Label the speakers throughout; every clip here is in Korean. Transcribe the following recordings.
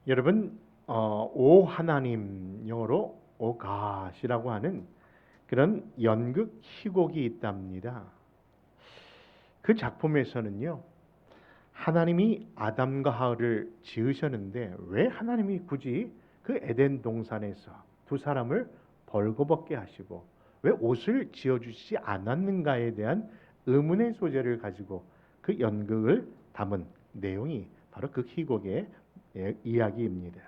Speaker 1: 여러분, 오 하나님, 영어로 오 갓이라고 하는 그런 연극 희곡이 있답니다. 그 작품에서는요, 하나님이 아담과 하와를 지으셨는데 왜 하나님이 굳이 그 에덴 동산에서 두 사람을 벌거벗게 하시고 왜 옷을 지어주시지 않았는가에 대한 의문의 소재를 가지고 그 연극을 담은 내용이 바로 그 희곡의 이야기입니다.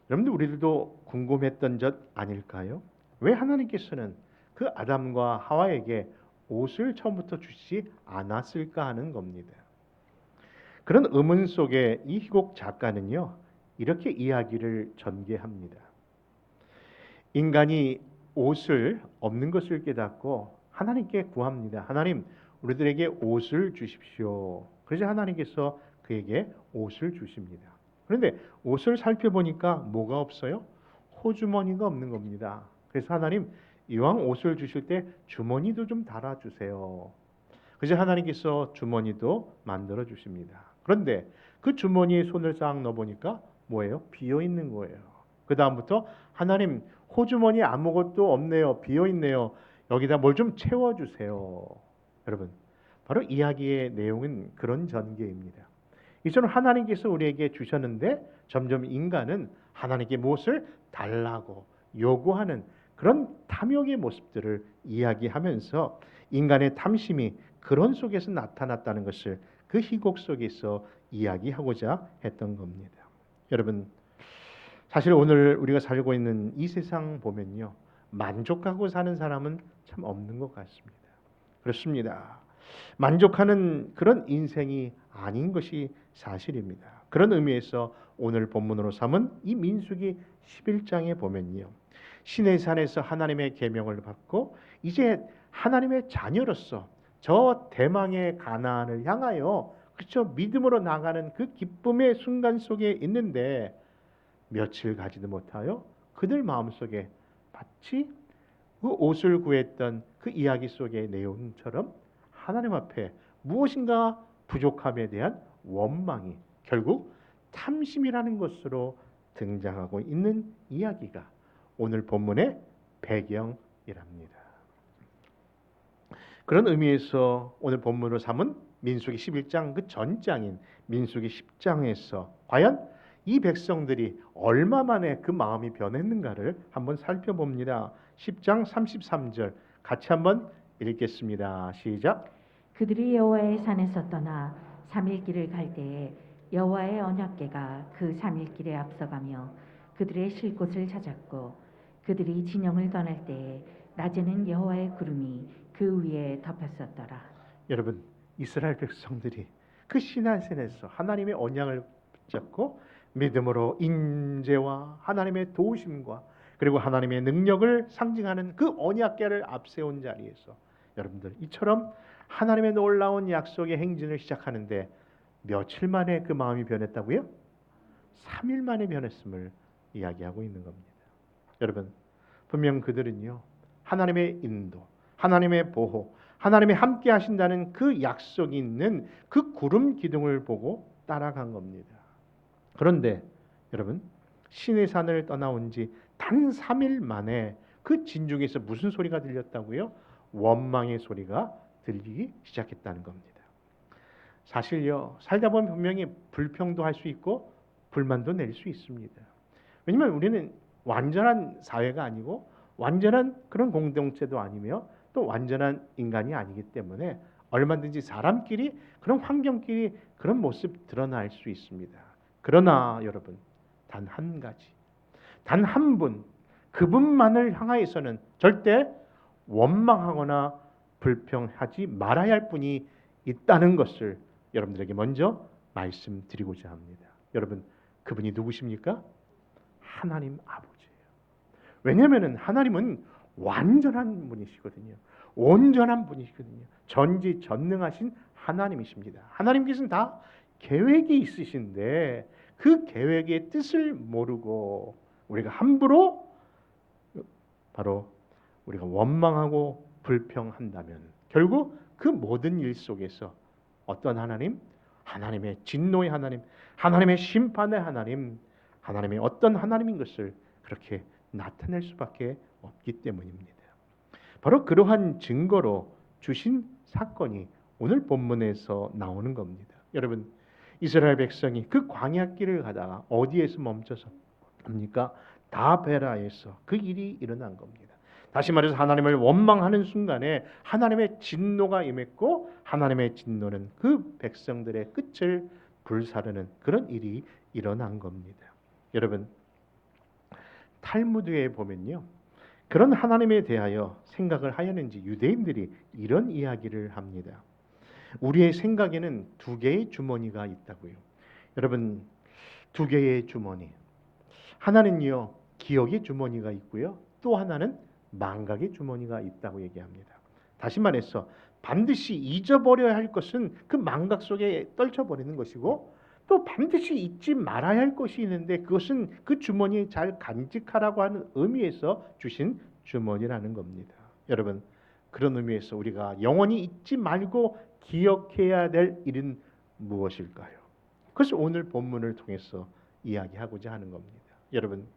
Speaker 1: 여러분들, 우리들도 궁금했던 것 아닐까요? 왜 하나님께서는 그 아담과 하와에게 옷을 처음부터 주시지 않았을까 하는 겁니다. 그런 의문 속에 이 희곡 작가는요, 이렇게 이야기를 전개합니다. 인간이 옷을 없는 것을 깨닫고 하나님께 구합니다. 하나님, 우리들에게 옷을 주십시오. 그래서 하나님께서 그에게 옷을 주십니다. 그런데 옷을 살펴보니까 뭐가 없어요? 호주머니가 없는 겁니다. 그래서 하나님, 이왕 옷을 주실 때 주머니도 좀 달아주세요. 그래서 하나님께서 주머니도 만들어 주십니다. 그런데 그 주머니에 손을 싹 넣어보니까 뭐예요? 비어 있는 거예요. 그 다음부터 하나님, 호주머니 아무것도 없네요. 비어 있네요. 여기다 뭘 좀 채워주세요. 여러분, 바로 이야기의 내용은 그런 전개입니다. 이처럼 하나님께서 우리에게 주셨는데 점점 인간은 하나님께 무엇을 달라고 요구하는 그런 탐욕의 모습들을 이야기하면서 인간의 탐심이 그런 속에서 나타났다는 것을 그 희곡 속에서 이야기하고자 했던 겁니다. 여러분, 사실 오늘 우리가 살고 있는 이 세상 보면요, 만족하고 사는 사람은 참 없는 것 같습니다. 그렇습니다. 만족하는 그런 인생이 아닌 것이 사실입니다. 그런 의미에서 오늘 본문으로 삼은 이 민수기 11장에 보면요, 시내산에서 하나님의 계명을 받고 이제 하나님의 자녀로서 저 대망의 가나안을 향하여 그렇죠, 믿음으로 나가는 그 기쁨의 순간 속에 있는데 며칠 가지도 못하여 그들 마음속에 마치 그 옷을 구했던 그 이야기 속의 내용처럼 하나님 앞에 무엇인가 부족함에 대한 원망이 결국 탐심이라는 것으로 등장하고 있는 이야기가 오늘 본문의 배경이랍니다. 그런 의미에서 오늘 본문으로 삼은 민수기 11장 그 전장인 민수기 10장에서 과연 이 백성들이 얼마 만에 그 마음이 변했는가를 한번 살펴봅니다. 10장 33절 같이 한번 읽겠습니다. 시작.
Speaker 2: 그들이 여호와의 산에서 떠나 3일 길을 갈 때에 여호와의 언약궤가 그 3일 길에 앞서가며 그들의 쉴 곳을 찾았고 그들이 진영을 떠날 때에 낮에는 여호와의 구름이 그 위에 덮였었더라.
Speaker 1: 여러분, 이스라엘 백성들이 그 시내산에서 하나님의 언약을 붙잡고 믿음으로 인재와 하나님의 도우심과 그리고 하나님의 능력을 상징하는 그 언약궤를 앞세운 자리에서 여러분들, 이처럼 하나님의 놀라운 약속의 행진을 시작하는데 며칠 만에 그 마음이 변했다고요? 3일 만에 변했음을 이야기하고 있는 겁니다. 여러분, 분명 그들은요, 하나님의 인도, 하나님의 보호, 하나님이 함께 하신다는 그 약속이 있는 그 구름 기둥을 보고 따라간 겁니다. 그런데 여러분, 시내산을 떠나온 지 단 3일 만에 그 진중에서 무슨 소리가 들렸다고요? 원망의 소리가 들리기 시작했다는 겁니다. 사실요, 살다 보면 분명히 불평도 할 수 있고 불만도 낼 수 있습니다. 왜냐하면 우리는 완전한 사회가 아니고 완전한 그런 공동체도 아니며 또 완전한 인간이 아니기 때문에 얼마든지 사람끼리 그런 환경끼리 그런 모습 드러날 수 있습니다. 그러나 여러분, 단 한 가지, 단 한 분, 그분만을 향하여서는 절대 원망하거나 불평하지 말아야 할 분이 있다는 것을 여러분들에게 먼저 말씀드리고자 합니다. 여러분, 그분이 누구십니까? 하나님 아버지예요. 왜냐하면 하나님은 완전한 분이시거든요. 온전한 분이시거든요. 전지전능하신 하나님이십니다. 하나님께서는 다 계획이 있으신데 그 계획의 뜻을 모르고 우리가 함부로 바로 우리가 원망하고 불평한다면 결국 그 모든 일 속에서 어떤 하나님? 하나님의 진노의 하나님, 하나님의 심판의 하나님, 하나님의 어떤 하나님인 것을 그렇게 나타낼 수밖에 없기 때문입니다. 바로 그러한 증거로 주신 사건이 오늘 본문에서 나오는 겁니다. 여러분, 이스라엘 백성이 그 광야길을 가다가 어디에서 멈춰서 합니까? 다베라에서 그 일이 일어난 겁니다. 다시 말해서 하나님을 원망하는 순간에 하나님의 진노가 임했고, 하나님의 진노는 그 백성들의 끝을 불사르는 그런 일이 일어난 겁니다. 여러분, 탈무드에 보면요, 그런 하나님에 대하여 생각을 하였는지 유대인들이 이런 이야기를 합니다. 우리의 생각에는 두 개의 주머니가 있다고요. 여러분, 두 개의 주머니. 하나는요, 기억의 주머니가 있고요, 또 하나는 망각의 주머니가 있다고 얘기합니다. 다시 말해서 반드시 잊어버려야 할 것은 그 망각 속에 떨쳐버리는 것이고, 또 반드시 잊지 말아야 할 것이 있는데 그것은 그 주머니에 잘 간직하라고 하는 의미에서 주신 주머니라는 겁니다. 여러분, 그런 의미에서 우리가 영원히 잊지 말고 기억해야 될 일은 무엇일까요? 그것을 오늘 본문을 통해서 이야기하고자 하는 겁니다. 여러분,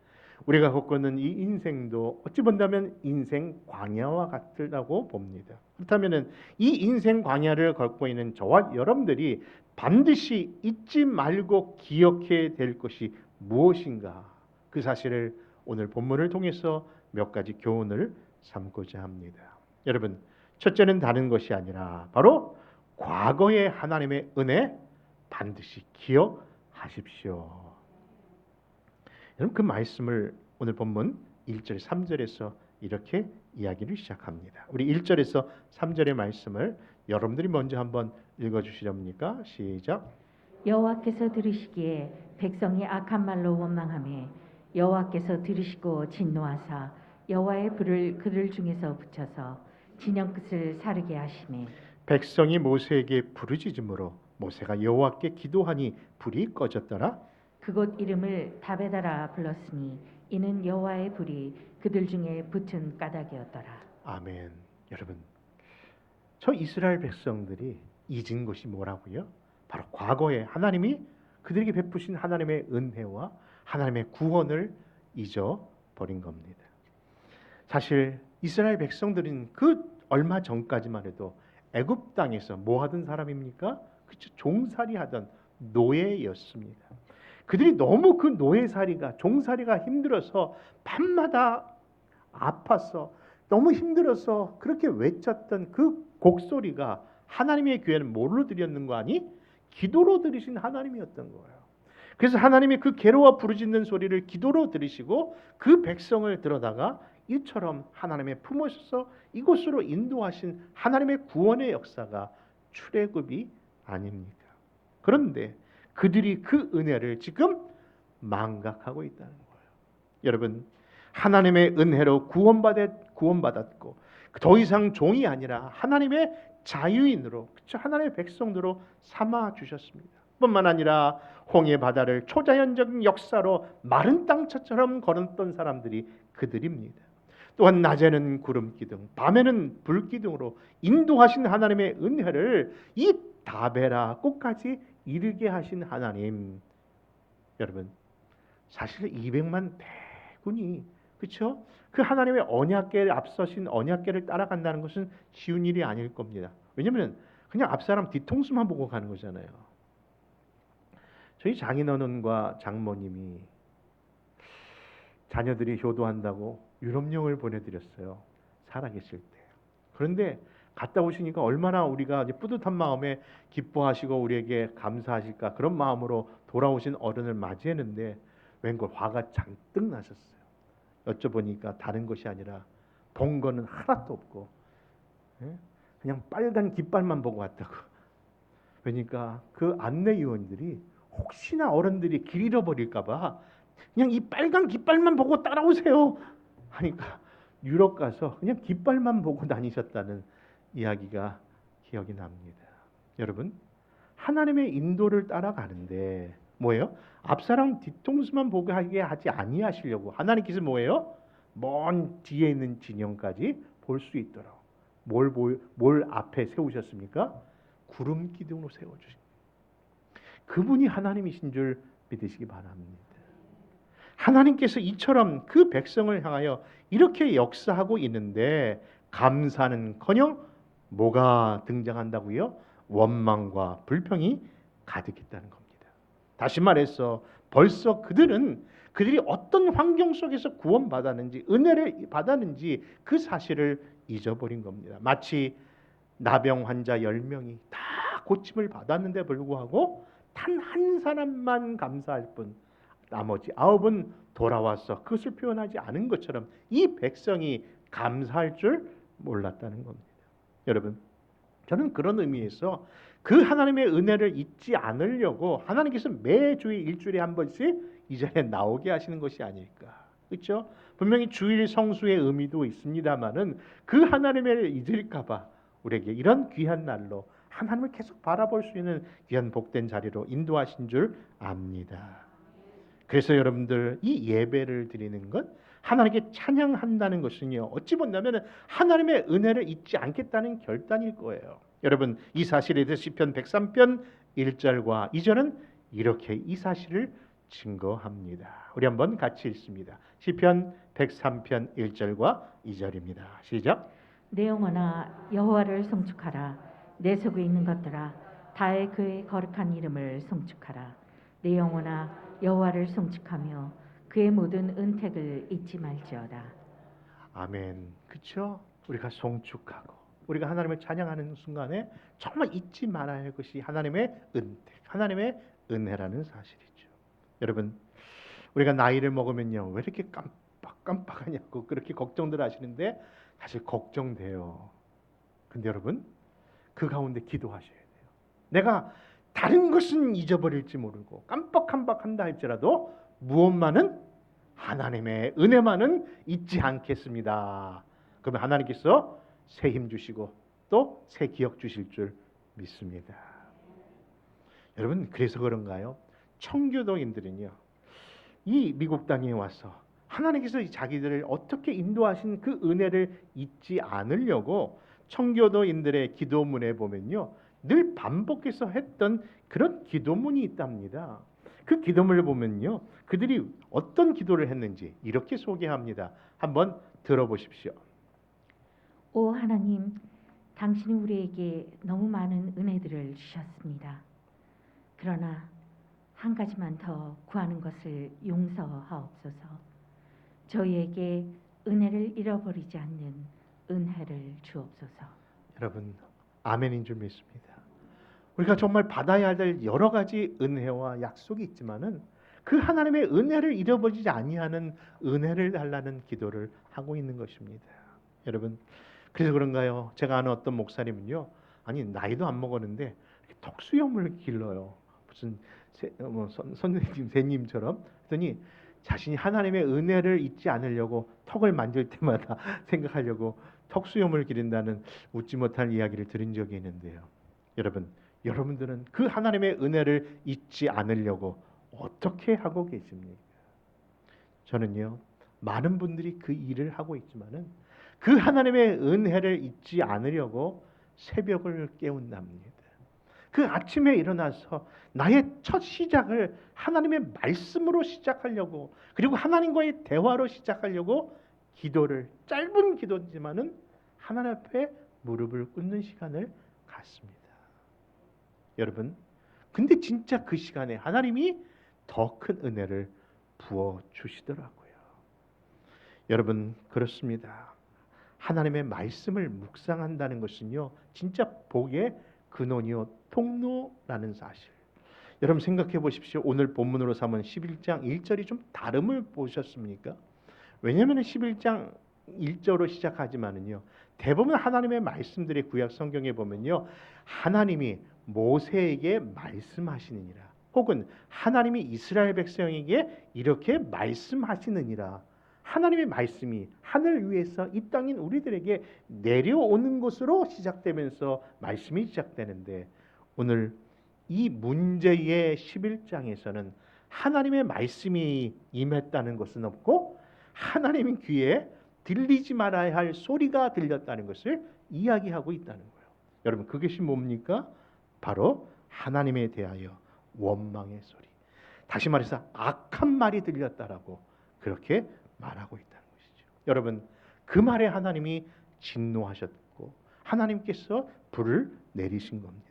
Speaker 1: 우리가 겪는 이 인생도 어찌 본다면 인생 광야와 같다고 봅니다. 그렇다면 이 인생 광야를 걷고 있는 저와 여러분들이 반드시 잊지 말고 기억해야 될 것이 무엇인가, 그 사실을 오늘 본문을 통해서 몇 가지 교훈을 삼고자 합니다. 여러분, 첫째는 다른 것이 아니라 바로 과거의 하나님의 은혜 반드시 기억하십시오. 여러분, 그 말씀을 오늘 본문 1절 3절에서 이렇게 이야기를 시작합니다. 우리 1절에서 3절의 말씀을 여러분들이 먼저 한번 읽어주시렵니까? 시작.
Speaker 2: 여호와께서 들으시기에 백성이 악한 말로 원망하며 여호와께서 들으시고 진노하사 여호와의 불을 그들 중에서 붙여서 진영 끝을 사르게 하시매
Speaker 1: 백성이 모세에게 부르짖음으로 모세가 여호와께 기도하니 불이 꺼졌더라.
Speaker 2: 그곳 이름을 다베다라 불렀으니 이는 여호와의 불이 그들 중에 붙은 까닭이었더라.
Speaker 1: 아멘. 여러분, 저 이스라엘 백성들이 잊은 것이 뭐라고요? 바로 과거에 하나님이 그들에게 베푸신 하나님의 은혜와 하나님의 구원을 잊어버린 겁니다. 사실 이스라엘 백성들은 그 얼마 전까지만 해도 애굽 땅에서 뭐 하던 사람입니까? 그쵸, 종살이 하던 노예였습니다. 그들이 너무 그 노예살이가, 종살이가 힘들어서 밤마다 아파서 너무 힘들어서 그렇게 외쳤던 그 곡소리가 하나님의 귀에는 뭘로 들렸는 거 아니? 기도로 들으신 하나님이었던 거예요. 그래서 하나님이 그 괴로워 부르짖는 소리를 기도로 들으시고 그 백성을 들어다가 이처럼 하나님의 품으셔서 이곳으로 인도하신 하나님의 구원의 역사가 출애굽이 아닙니까? 그런데 그들이 그 은혜를 지금 망각하고 있다는 거예요. 여러분, 하나님의 은혜로 구원받았고 더 이상 종이 아니라 하나님의 자유인으로, 그렇죠? 하나님의 백성으로 삼아 주셨습니다. 뿐만 아니라 홍해 바다를 초자연적인 역사로 마른 땅처럼 걸었던 사람들이 그들입니다. 또한 낮에는 구름 기둥, 밤에는 불 기둥으로 인도하신 하나님의 은혜를 이 다베라 꽃까지 이르게 하신 하나님. 여러분, 사실 200만 대군이, 그렇죠? 그 하나님의 언약궤를 앞서신 언약궤를 따라간다는 것은 쉬운 일이 아닐 겁니다. 왜냐하면 그냥 앞사람 뒤통수만 보고 가는 거잖아요. 저희 장인어른과 장모님이 자녀들이 효도한다고 유럽여행을 보내드렸어요. 살아계실 때. 그런데 갔다 오시니까 얼마나 우리가 뿌듯한 마음에 기뻐하시고 우리에게 감사하실까, 그런 마음으로 돌아오신 어른을 맞이했는데 웬걸 화가 잔뜩 나셨어요. 여쭤보니까 다른 것이 아니라 본 거는 하나도 없고 그냥 빨간 깃발만 보고 왔다고. 그러니까 그 안내위원들이 혹시나 어른들이 길 잃어버릴까 봐 그냥 이 빨간 깃발만 보고 따라오세요 하니까 유럽 가서 그냥 깃발만 보고 다니셨다는 이야기가 기억이 납니다. 여러분, 하나님의 인도를 따라가는데 뭐예요? 앞사람 뒤통수만 보게 하지 아니하시려고 하나님께서 뭐예요? 먼 뒤에 있는 진영까지 볼 수 있도록 뭘 앞에 세우셨습니까? 구름 기둥으로 세워주신. 그분이 하나님이신 줄 믿으시기 바랍니다. 하나님께서 이처럼 그 백성을 향하여 이렇게 역사하고 있는데 감사는커녕 뭐가 등장한다고요? 원망과 불평이 가득했다는 겁니다. 다시 말해서 벌써 그들이 어떤 환경 속에서 구원받았는지 은혜를 받았는지 그 사실을 잊어버린 겁니다. 마치 나병 환자 10명이 다 고침을 받았는데 불구하고 단 한 사람만 감사할 뿐 나머지 9은 돌아와서 그것을 표현하지 않은 것처럼 이 백성이 감사할 줄 몰랐다는 겁니다. 여러분, 저는 그런 의미에서 그 하나님의 은혜를 잊지 않으려고 하나님께서 매주일 일주일에 한 번씩 이 자리에 나오게 하시는 것이 아닐까. 그렇죠? 분명히 주일 성수의 의미도 있습니다만은 그 하나님을 잊을까 봐 우리에게 이런 귀한 날로 하나님을 계속 바라볼 수 있는 귀한 복된 자리로 인도하신 줄 압니다. 그래서 여러분들 이 예배를 드리는 것, 하나님께 찬양한다는 것은요, 어찌 본다면 하나님의 은혜를 잊지 않겠다는 결단일 거예요. 여러분, 이 사실에 대해서 시편 103편 1절과 2절은 이렇게 이 사실을 증거합니다. 우리 한번 같이 읽습니다. 시편 103편 1절과 2절입니다. 시작.
Speaker 2: 내 영혼아 여호와를 송축하라. 내 속에 있는 것들아 다의 그의 거룩한 이름을 송축하라. 내 영혼아 여호와를 송축하며 그의 모든 은택을 잊지 말지어다.
Speaker 1: 아멘. 그렇죠? 우리가 송축하고 우리가 하나님을 찬양하는 순간에 정말 잊지 말아야 할 것이 하나님의 은택, 하나님의 은혜라는 사실이죠. 여러분, 우리가 나이를 먹으면요 왜 이렇게 깜빡하냐고 그렇게 걱정들 하시는데 사실 걱정돼요. 근데 여러분, 그 가운데 기도하셔야 돼요. 내가 다른 것은 잊어버릴지 모르고 깜빡한다 할지라도 무엇만은 하나님의 은혜만은 잊지 않겠습니다. 그러면 하나님께서 새 힘 주시고 또 새 기억 주실 줄 믿습니다. 여러분, 그래서 그런가요? 청교도인들은요 이 미국 땅에 와서 하나님께서 자기들을 어떻게 인도하신 그 은혜를 잊지 않으려고 청교도인들의 기도문에 보면요 늘 반복해서 했던 그런 기도문이 있답니다. 그 기도문을 보면요 그들이 어떤 기도를 했는지 이렇게 소개합니다. 한번 들어보십시오.
Speaker 2: 오 하나님, 당신이 우리에게 너무 많은 은혜들을 주셨습니다. 그러나 한 가지만 더 구하는 것을 용서하옵소서. 저희에게 은혜를 잃어버리지 않는 은혜를 주옵소서.
Speaker 1: 여러분, 아멘인 줄 믿습니다. 우리가 정말 받아야 될 여러 가지 은혜와 약속이 있지만은 그 하나님의 은혜를 잃어버리지 아니하는 은혜를 달라는 기도를 하고 있는 것입니다. 여러분, 그래서 그런가요? 제가 아는 어떤 목사님은요, 아니 나이도 안 먹었는데 턱수염을 길러요. 무슨 선생님, 새님처럼. 그랬더니 자신이 하나님의 은혜를 잊지 않으려고 턱을 만질 때마다 생각하려고 턱수염을 기른다는 웃지 못할 이야기를 들은 적이 있는데요. 여러분들은 그 하나님의 은혜를 잊지 않으려고 어떻게 하고 계십니까? 저는요, 많은 분들이 그 일을 하고 있지만은 그 하나님의 은혜를 잊지 않으려고 새벽을 깨운답니다. 그 아침에 일어나서 나의 첫 시작을 하나님의 말씀으로 시작하려고, 그리고 하나님과의 대화로 시작하려고 기도를, 짧은 기도지만은 하나님 앞에 무릎을 꿇는 시간을 갖습니다. 여러분, 근데 진짜 그 시간에 하나님이 더 큰 은혜를 부어 주시더라고요. 여러분, 그렇습니다. 하나님의 말씀을 묵상한다는 것은요, 진짜 복의 근원이요 통로라는 사실. 여러분 생각해 보십시오. 오늘 본문으로 삼은 11장 1절이 좀 다름을 보셨습니까? 왜냐하면 11장 1절로 시작하지만은요, 대부분 하나님의 말씀들이 구약 성경에 보면요, 하나님이 모세에게 말씀하시느니라, 혹은 하나님이 이스라엘 백성에게 이렇게 말씀하시느니라. 하나님의 말씀이 하늘 위에서 이 땅인 우리들에게 내려오는 것으로 시작되면서 말씀이 시작되는데, 오늘 이 문제의 11장에서는 하나님의 말씀이 임했다는 것은 없고 하나님 귀에 들리지 말아야 할 소리가 들렸다는 것을 이야기하고 있다는 거예요. 여러분, 그것이 뭡니까? 바로 하나님에 대하여 원망의 소리. 다시 말해서 악한 말이 들렸다라고 그렇게 말하고 있다는 것이죠. 여러분, 그 말에 하나님이 진노하셨고 하나님께서 불을 내리신 겁니다.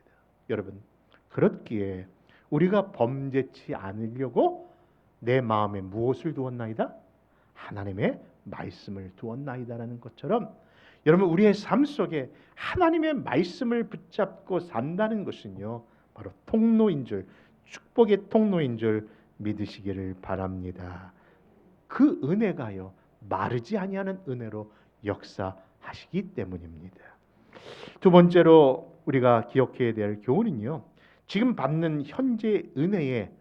Speaker 1: 여러분, 그렇기에 우리가 범죄치 않으려고 내 마음에 무엇을 두었나이다? 하나님의 말씀을 두었나이다라는 것처럼 여러분, 우리의 삶 속에 하나님의 말씀을 붙잡고 산다는 것은요, 바로 통로인 줄, 축복의 통로인 줄 믿으시기를 바랍니다. 그 은혜가요, 마르지 아니하는 은혜로 역사하시기 때문입니다. 두 번째로 우리가 기억해야 될 교훈은요, 지금 받는 현재 은혜에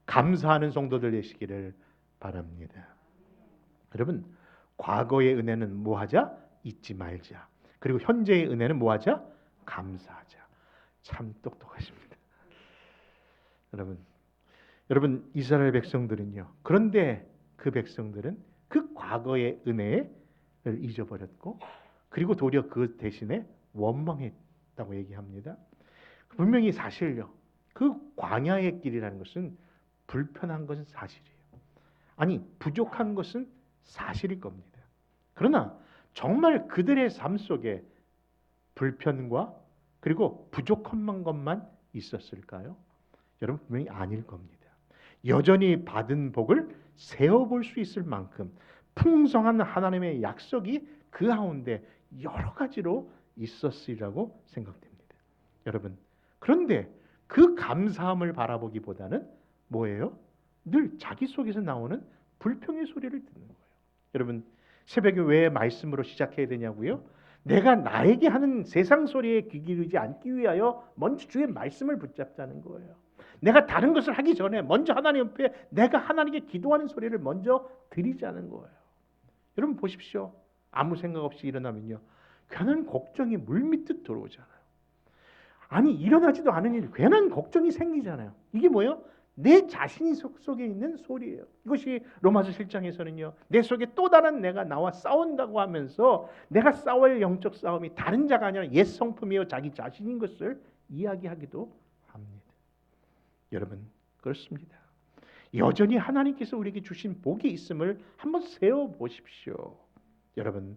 Speaker 1: 감사하는 성도들 되시기를 바랍니다. 여러분, 과거의 은혜는 뭐하자? 잊지 말자. 그리고 현재의 은혜는 뭐하자? 감사하자. 참 똑똑하십니다. 여러분 이스라엘 백성들은요, 그런데 그 백성들은 그 과거의 은혜를 잊어버렸고 그리고 도리어 그 대신에 원망했다고 얘기합니다. 분명히 사실요, 그 광야의 길이라는 것은 불편한 것은 사실이에요. 아니, 부족한 것은 사실일 겁니다. 그러나 정말 그들의 삶 속에 불편과 그리고 부족한 것만 있었을까요? 여러분, 분명히 아닐 겁니다. 여전히 받은 복을 세어볼 수 있을 만큼 풍성한 하나님의 약속이 그 가운데 여러 가지로 있었으리라고 생각됩니다. 여러분, 그런데 그 감사함을 바라보기보다는 뭐예요? 늘 자기 속에서 나오는 불평의 소리를 듣는 거예요. 여러분, 새벽에 왜 말씀으로 시작해야 되냐고요? 내가 나에게 하는 세상 소리에 귀 기울이지 않기 위하여 먼저 주의 말씀을 붙잡자는 거예요. 내가 다른 것을 하기 전에 먼저 하나님 옆에 내가 하나님께 기도하는 소리를 먼저 드리자는 거예요. 여러분 보십시오. 아무 생각 없이 일어나면요, 괜한 걱정이 물밀듯 들어오잖아요. 아니, 일어나지도 않은 일, 괜한 걱정이 생기잖아요. 이게 뭐예요? 내 자신이 속에 있는 소리예요. 이것이 로마서 7장에서는요, 내 속에 또 다른 내가 나와 싸운다고 하면서 내가 싸울 영적 싸움이 다른 자가 아니라 옛 성품이요 자기 자신인 것을 이야기하기도 합니다. 여러분, 그렇습니다. 여전히 하나님께서 우리에게 주신 복이 있음을 한번 세워보십시오. 여러분,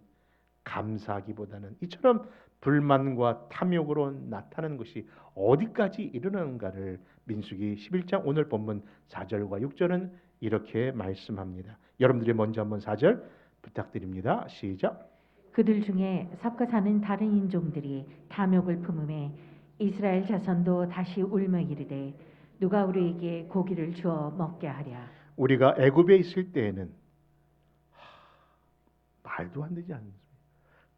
Speaker 1: 감사하기보다는 이처럼 불만과 탐욕으로 나타나는 것이 어디까지 이르는가를 민수기 11장 오늘 본문 4절과 6절은 이렇게 말씀합니다. 여러분들이 먼저 한번 4절 부탁드립니다. 시작.
Speaker 2: 그들 중에 섞어 사는 다른 인종들이 탐욕을 품음에 이스라엘 자손도 다시 울며 이르되 누가 우리에게 고기를 주어 먹게 하랴.
Speaker 1: 우리가 애굽에 있을 때에는 말도 안 되지 않습니까?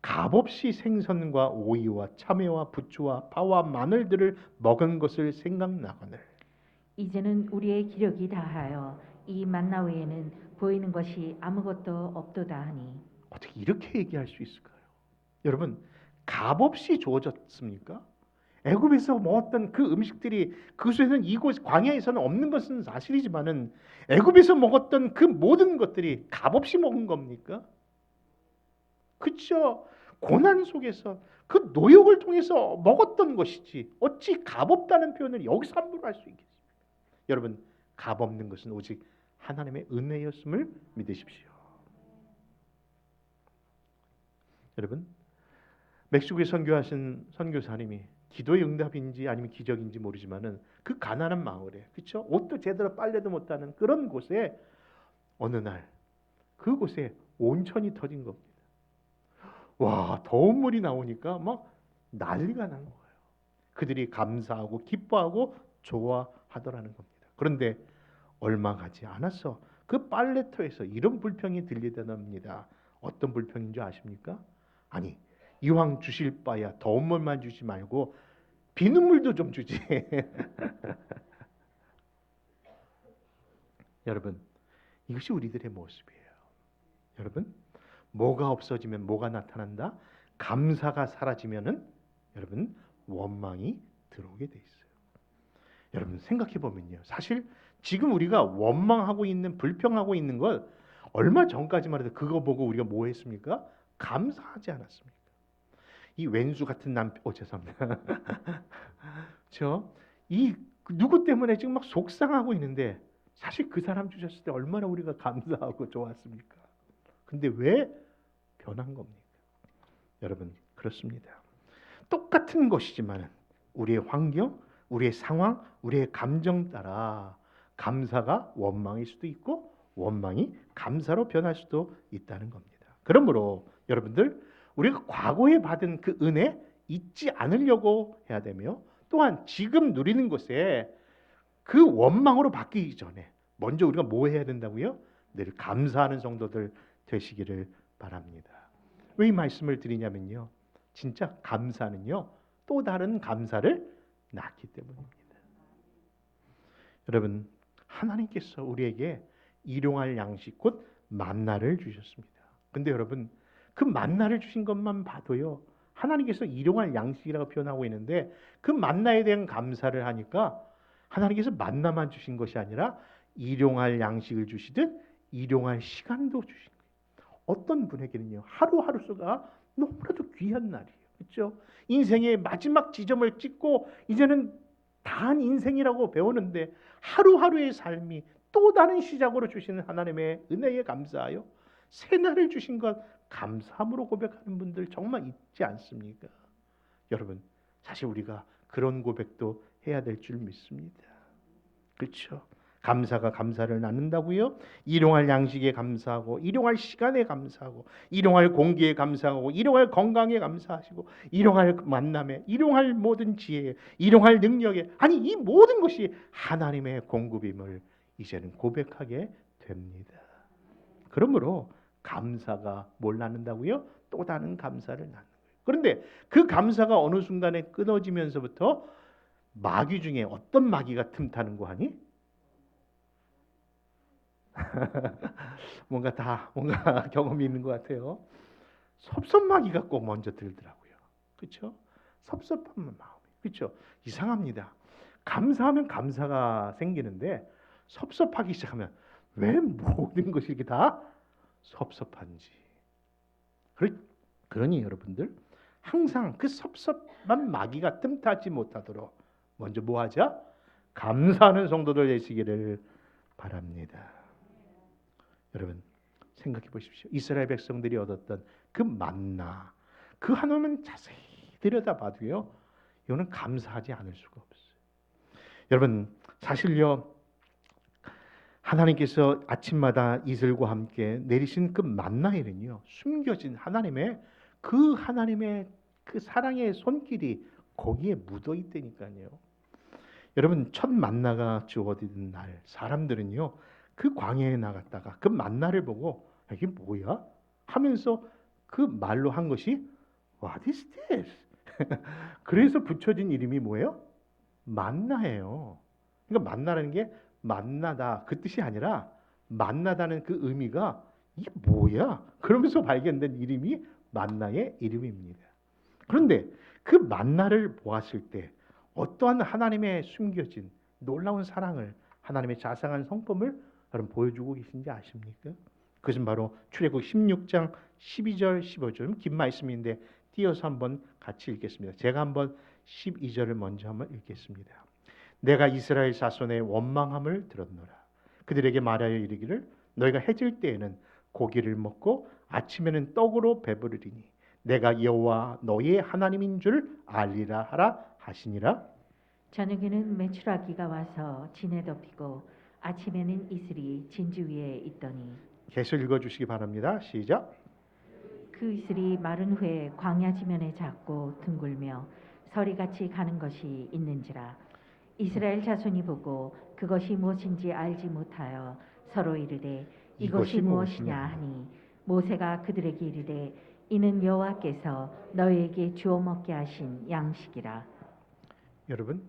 Speaker 1: 값없이 생선과 오이와 참외와 부추와 파와 마늘들을 먹은 것을 생각나거늘
Speaker 2: 이제는 우리의 기력이 다하여 이 만나 외에는 보이는 것이 아무것도 없도다 하니.
Speaker 1: 어떻게 이렇게 얘기할 수 있을까요? 여러분, 값없이 주어졌습니까? 애굽에서 먹었던 그 음식들이 그곳에는 이곳 광야에서는 없는 것은 사실이지만은 애굽에서 먹었던 그 모든 것들이 값없이 먹은 겁니까? 그렇죠. 고난 속에서 그 노역을 통해서 먹었던 것이지 어찌 값없다는 표현을 여기서 함부로 할 수 있겠습니까? 여러분, 값없는 것은 오직 하나님의 은혜였음을 믿으십시오. 여러분, 멕시코에 선교하신 선교사님이 기도의 응답인지 아니면 기적인지 모르지만은 그 가난한 마을에, 그렇죠? 옷도 제대로 빨래도 못하는 그런 곳에 어느 날 그곳에 온천이 터진 겁니다. 와, 더운 물이 나오니까 막 난리가 난 거예요. 그들이 감사하고 기뻐하고 좋아하더라는 겁니다. 그런데 얼마 가지 않아서 그 빨래터에서 이런 불평이 들리더랍니다. 어떤 불평인 줄 아십니까? 아니, 이왕 주실 바야 더운 물만 주지 말고 비눗물도 좀 주지. 여러분, 이것이 우리들의 모습이에요. 여러분, 뭐가 없어지면 뭐가 나타난다? 감사가 사라지면은 여러분 원망이 들어오게 돼 있어요. 여러분 생각해 보면요, 사실 지금 우리가 원망하고 있는, 불평하고 있는 걸 얼마 전까지만 해도 그거 보고 우리가 뭐 했습니까? 감사하지 않았습니까? 이 왼수 같은 남편, 죄송합니다. 이 누구 때문에 지금 막 속상하고 있는데 사실 그 사람 주셨을 때 얼마나 우리가 감사하고 좋았습니까? 근데 왜 변한 겁니까? 여러분, 그렇습니다. 똑같은 것이지만 우리의 환경, 우리의 상황, 우리의 감정 따라 감사가 원망일 수도 있고 원망이 감사로 변할 수도 있다는 겁니다. 그러므로 여러분들, 우리가 과거에 받은 그 은혜 잊지 않으려고 해야 되며, 또한 지금 누리는 것에 그 원망으로 바뀌기 전에 먼저 우리가 뭐 해야 된다고요? 늘 감사하는 성도들 되시기를 바랍니다. 왜 이 말씀을 드리냐면요, 진짜 감사는요 또 다른 감사를 낳기 때문입니다. 여러분, 하나님께서 우리에게 일용할 양식 곧 만나를 주셨습니다. 근데 여러분, 그 만나를 주신 것만 봐도요, 하나님께서 일용할 양식이라고 표현하고 있는데 그 만나에 대한 감사를 하니까 하나님께서 만나만 주신 것이 아니라 일용할 양식을 주시듯 일용할 시간도 주신 거예요. 어떤 분에게는요, 하루하루가 너무나도 귀한 날이에요. 그렇죠? 인생의 마지막 지점을 찍고 이제는 다한 인생이라고 배우는데 하루하루의 삶이 또 다른 시작으로 주시는 하나님의 은혜에 감사하여 새 날을 주신 것 감사함으로 고백하는 분들 정말 있지 않습니까? 여러분, 사실 우리가 그런 고백도 해야 될 줄 믿습니다. 그렇죠? 감사가 감사를 낳는다고요? 일용할 양식에 감사하고, 일용할 시간에 감사하고, 일용할 공기에 감사하고, 일용할 건강에 감사하시고, 일용할 만남에, 일용할 모든 지혜에, 일용할 능력에, 아니 이 모든 것이 하나님의 공급임을 이제는 고백하게 됩니다. 그러므로 감사가 뭘 낳는다고요? 또 다른 감사를 낳는 거예요. 그런데 그 감사가 어느 순간에 끊어지면서부터 마귀 중에 어떤 마귀가 틈타는 거 하니? 뭔가 경험이 있는 것 같아요. 섭섭마귀가 꼭 먼저 들더라고요. 그렇죠? 섭섭한 마음이. 그렇죠? 이상합니다. 감사하면 감사가 생기는데 섭섭하기 시작하면 왜 모든 것이 이렇게 다 섭섭한지. 그러니 여러분들, 항상 그 섭섭한 마귀가 틈타지 못하도록 먼저 뭐 하자? 감사하는 성도들 되시기를 바랍니다. 여러분, 생각해 보십시오. 이스라엘 백성들이 얻었던 그 만나, 그 하나만 자세히 들여다봐도요, 이거는 감사하지 않을 수가 없어요. 여러분, 사실요, 하나님께서 아침마다 이슬과 함께 내리신 그 만나에는요, 숨겨진 하나님의 그 사랑의 손길이 거기에 묻어 있다니까요. 여러분, 첫 만나가 주어지는 날, 사람들은요 그 광야에 나갔다가 그 만나를 보고 이게 뭐야? 하면서 그 말로 한 것이 What is this? 그래서 붙여진 이름이 뭐예요? 만나예요. 그러니까 만나라는 게 만나다 그 뜻이 아니라 만나다는 그 의미가 이게 뭐야? 그러면서 발견된 이름이 만나의 이름입니다. 그런데 그 만나를 보았을 때 어떠한 하나님의 숨겨진 놀라운 사랑을, 하나님의 자상한 성품을 여러분 보여주고 계신지 아십니까? 그것은 바로 출애굽 16장 12절 15절, 긴 말씀인데 띄어서 한번 같이 읽겠습니다. 제가 한번 12절을 먼저 한번 읽겠습니다. 내가 이스라엘 자손의 원망함을 들었노라. 그들에게 말하여 이르기를 너희가 해질 때에는 고기를 먹고 아침에는 떡으로 배부르리니 내가 여호와 너희의 하나님인 줄 알리라 하라 하시니라.
Speaker 2: 저녁에는 메추라기가 와서 진에 덮이고 아침에는 이슬이 진주 위에 있더니.
Speaker 1: 계속 읽어주시기 바랍니다. 시작.
Speaker 2: 그 이슬이 마른 후에 광야 지면에 작고 둥글며 서리같이 가는 것이 있는지라. 이스라엘 자손이 보고 그것이 무엇인지 알지 못하여 서로 이르되 이것이 무엇이냐 하니 모세가 그들에게 이르되 이는 여호와께서 너희에게 주어 먹게 하신 양식이라.
Speaker 1: 여러분,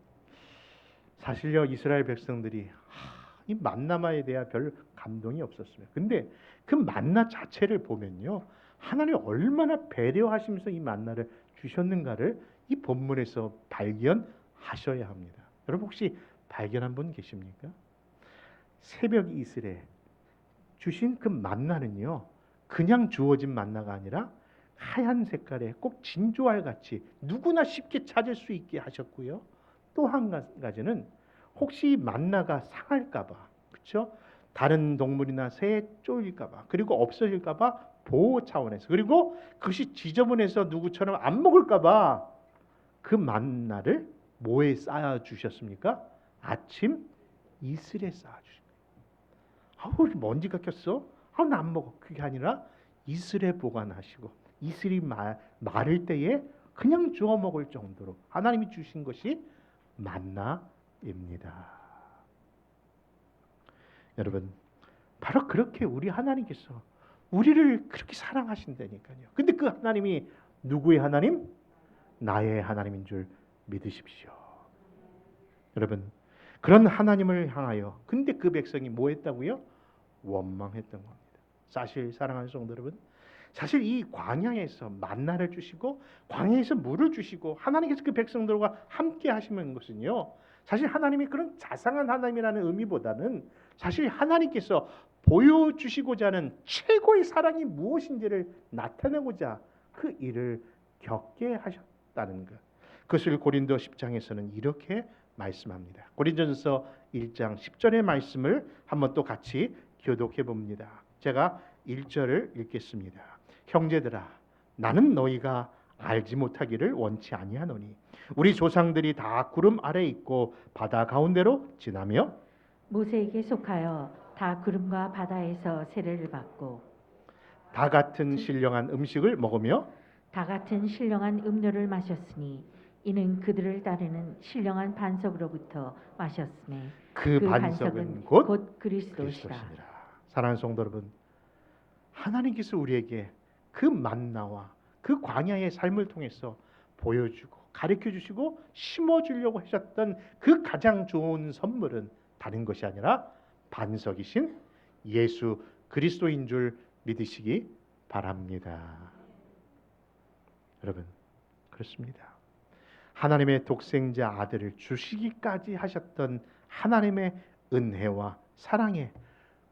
Speaker 1: 사실요 이스라엘 백성들이 이 만나에 대한 별 감동이 없었어요. 근데 그 만나 자체를 보면요, 하나님이 얼마나 배려하시면서 이 만나를 주셨는가를 이 본문에서 발견하셔야 합니다. 여러분, 혹시 발견한 분 계십니까? 새벽 이슬에 주신 그 만나는요, 그냥 주어진 만나가 아니라 하얀 색깔의 꼭 진주알 같이 누구나 쉽게 찾을 수 있게 하셨고요. 또 한 가지는 혹시 만나가 상할까봐, 그렇죠? 다른 동물이나 새에 쫄릴까봐, 그리고 없어질까봐 보호 차원에서, 그리고 그것이 지저분해서 누구처럼 안 먹을까봐 그 만나를 뭐에 쌓아 주셨습니까? 아침 이슬에 쌓아 주신 거예요. 아우 먼지가 꼈어? 아우 나 안 먹어. 그게 아니라 이슬에 보관하시고 이슬이 마를 때에 그냥 주워 먹을 정도로 하나님이 주신 것이 만나입니다. 여러분, 바로 그렇게 우리 하나님께서 우리를 그렇게 사랑하신다니까요. 근데 그 하나님이 누구의 하나님? 나의 하나님인 줄 믿으십시오. 여러분, 그런 하나님을 향하여 근데 그 백성이 뭐 했다고요? 원망했던 겁니다. 사실 사랑하는 성도 여러분, 사실 이 광야에서 만나를 주시고 광야에서 물을 주시고 하나님께서 그 백성들과 함께 하시는 것은요, 사실 하나님이 그런 자상한 하나님이라는 의미보다는 사실 하나님께서 보여주시고자 하는 최고의 사랑이 무엇인지를 나타내고자 그 일을 겪게 하셨다는 것. 그것을 고린도 10장에서는 이렇게 말씀합니다. 고린도전서 1장 10절의 말씀을 한번 또 같이 교독해 봅니다. 제가 1절을 읽겠습니다. 형제들아, 나는 너희가 알지 못하기를 원치 아니하노니 우리 조상들이 다 구름 아래 있고 바다 가운데로 지나며
Speaker 2: 모세에게 속하여 다 구름과 바다에서 세례를 받고
Speaker 1: 다 같은 신령한 음식을 먹으며
Speaker 2: 다 같은 신령한 음료를 마셨으니 이는 그들을 따르는 신령한 반석으로부터 마셨음에
Speaker 1: 그 반석은 곧
Speaker 2: 그리스도시라.
Speaker 1: 그리스도시니라. 사랑하는 성도 여러분, 하나님께서 우리에게 그 만나와 그 광야의 삶을 통해서 보여주고 가르쳐주시고 심어주려고 하셨던 그 가장 좋은 선물은 다른 것이 아니라 반석이신 예수 그리스도인 줄 믿으시기 바랍니다. 여러분, 그렇습니다. 하나님의 독생자 아들을 주시기까지 하셨던 하나님의 은혜와 사랑에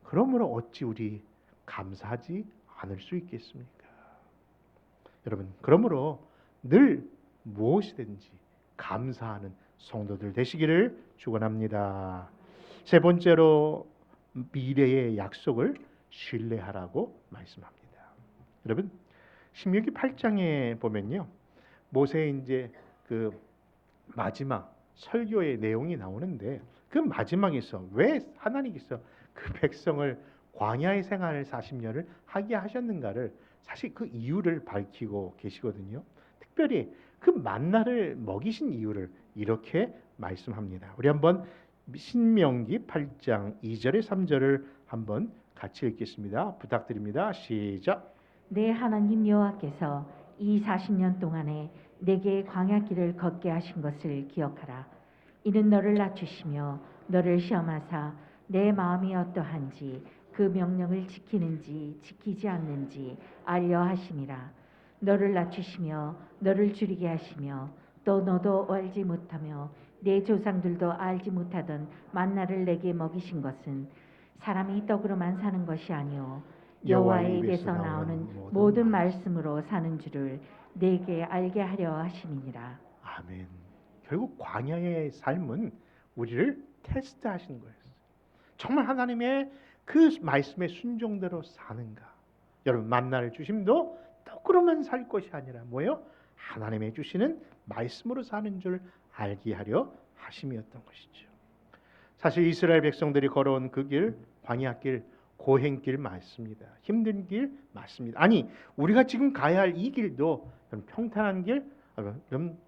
Speaker 1: 그러므로 어찌 우리 감사하지 않을 수 있겠습니까? 여러분, 그러므로 늘 무엇이든지 감사하는 성도들 되시기를 축원합니다. 세 번째로 미래의 약속을 신뢰하라고 말씀합니다. 여러분, 신명기 8장에 보면요, 모세의 이제 그 마지막 설교의 내용이 나오는데 그 마지막에서 왜 하나님께서 그 백성을 광야의 생활을 40년을 하게 하셨는가를 사실 그 이유를 밝히고 계시거든요. 특별히 그 만나를 먹이신 이유를 이렇게 말씀합니다. 우리 한번 신명기 8장 2절에 3절을 한번 같이 읽겠습니다. 부탁드립니다. 시작.
Speaker 2: 내 하나님 여호와께서 이 40년 동안에 내게 광야길을 걷게 하신 것을 기억하라. 이는 너를 낮추시며 너를 시험하사 내 마음이 어떠한지 그 명령을 지키는지 지키지 않는지 알려 하심이라. 너를 낮추시며 너를 줄이게 하시며 또 너도 알지 못하며 내 조상들도 알지 못하던 만나를 내게 먹이신 것은 사람이 떡으로만 사는 것이 아니요 여호와의 입에서 나오는 모든 말씀으로 사는 줄을 내게 알게 하려 하심이니라.
Speaker 1: 아멘. 결국 광야의 삶은 우리를 테스트하시는 거예요. 정말 하나님의 그 말씀에 순종대로 사는가? 여러분, 만나를 주심도 떡으로만 살 것이 아니라 뭐예요? 하나님의 주시는 말씀으로 사는 줄 알게 하려 하심이었던 것이죠. 사실 이스라엘 백성들이 걸어온 그 길, 광야길, 고행길 맞습니다. 힘든 길 맞습니다. 아니, 우리가 지금 가야 할 이 길도 평탄한 길,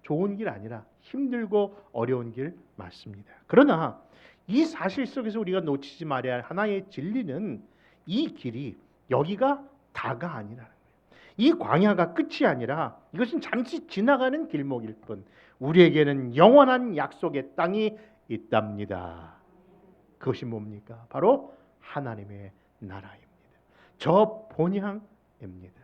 Speaker 1: 좋은 길 아니라 힘들고 어려운 길 맞습니다. 그러나 이 사실 속에서 우리가 놓치지 말아야 할 하나의 진리는 이 길이 여기가 다가 아니라는 거예요. 이 광야가 끝이 아니라 이것은 잠시 지나가는 길목일 뿐 우리에게는 영원한 약속의 땅이 있답니다. 그것이 뭡니까? 바로 하나님의 나라입니다. 저 본향입니다.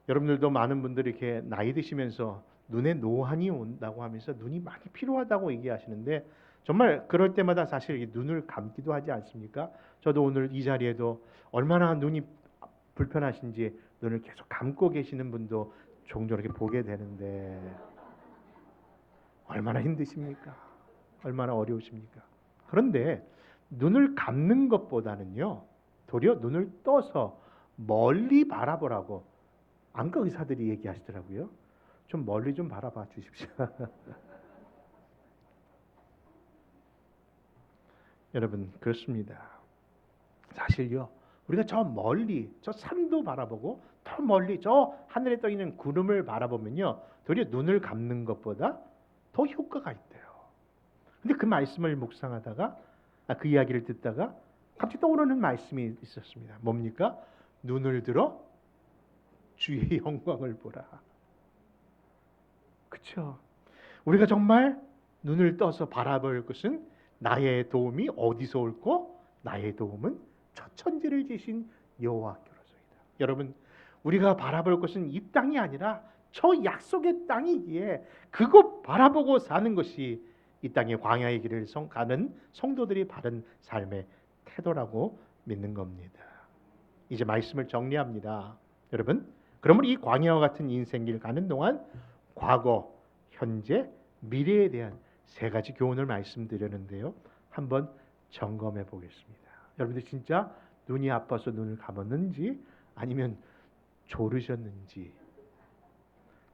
Speaker 1: 여러분들도 많은 분들이 이렇게 나이 드시면서 눈에 노안이 온다고 하면서 눈이 많이 피로하다고 얘기하시는데 정말 그럴 때마다 사실 눈을 감기도 하지 않습니까? 저도 오늘 이 자리에도 얼마나 눈이 불편하신지 눈을 계속 감고 계시는 분도 종종 이렇게 보게 되는데 얼마나 힘드십니까? 얼마나 어려우십니까? 그런데 눈을 감는 것보다는요, 도리어 눈을 떠서 멀리 바라보라고 안과 의사들이 얘기하시더라고요. 좀 멀리 좀 바라봐 주십시오. 여러분, 그렇습니다. 사실요, 우리가 저 멀리 저 산도 바라보고 더 멀리 저 하늘에 떠 있는 구름을 바라보면요, 도리어 눈을 감는 것보다 더 효과가 있대요. 근데 그 말씀을 묵상하다가 그 이야기를 듣다가 갑자기 떠오르는 말씀이 있었습니다. 뭡니까? 눈을 들어 주의 영광을 보라. 그렇죠? 우리가 정말 눈을 떠서 바라볼 것은 나의 도움이 어디서 올고 나의 도움은 저 천지를 지신 여호와께로소이다. 여러분, 우리가 바라볼 것은 이 땅이 아니라 저 약속의 땅이기에 그곳 바라보고 사는 것이 이 땅의 광야의 길을 가는 성도들이 바른 삶의 태도라고 믿는 겁니다. 이제 말씀을 정리합니다. 여러분, 그러면 이 광야와 같은 인생길 가는 동안 과거, 현재, 미래에 대한 세 가지 교훈을 말씀드렸는데요. 한번 점검해 보겠습니다. 여러분들 진짜 눈이 아파서 눈을 감았는지 아니면 졸으셨는지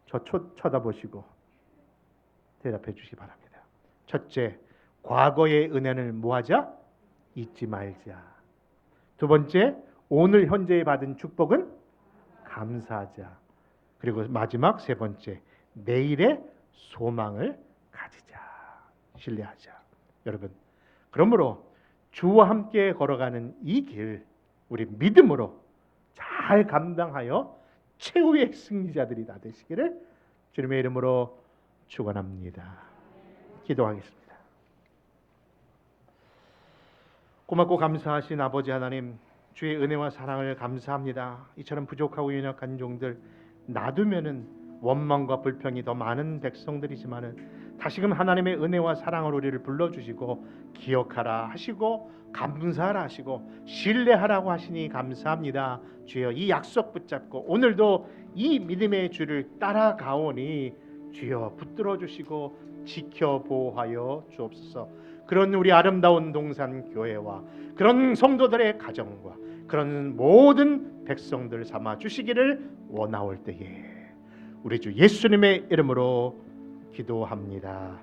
Speaker 1: 저 쳐다보시고 대답해 주시기 바랍니다. 첫째, 과거의 은혜를 뭐하자? 잊지 말자. 두 번째, 오늘 현재에 받은 축복은 감사하자. 그리고 마지막 세 번째, 내일의 소망을 가지자. 신뢰하자. 여러분, 그러므로 주와 함께 걸어가는 이 길, 우리 믿음으로 잘 감당하여 최후의 승리자들이 다 되시기를 주님의 이름으로 축원합니다. 기도하겠습니다. 고맙고 감사하신 아버지 하나님, 주의 은혜와 사랑을 감사합니다. 이처럼 부족하고 연약한 종들 놔두면은 원망과 불평이 더 많은 백성들이지만은 다시금 하나님의 은혜와 사랑으로 우리를 불러주시고 기억하라 하시고 감사하라 하시고 신뢰하라고 하시니 감사합니다. 주여, 이 약속 붙잡고 오늘도 이 믿음의 주를 따라가오니 주여 붙들어 주시고 지켜보호하여 주옵소서. 그런 우리 아름다운 동산교회와 그런 성도들의 가정과 그런 모든 백성들 삼아 주시기를 원하올 때에 우리 주 예수님의 이름으로 기도합니다.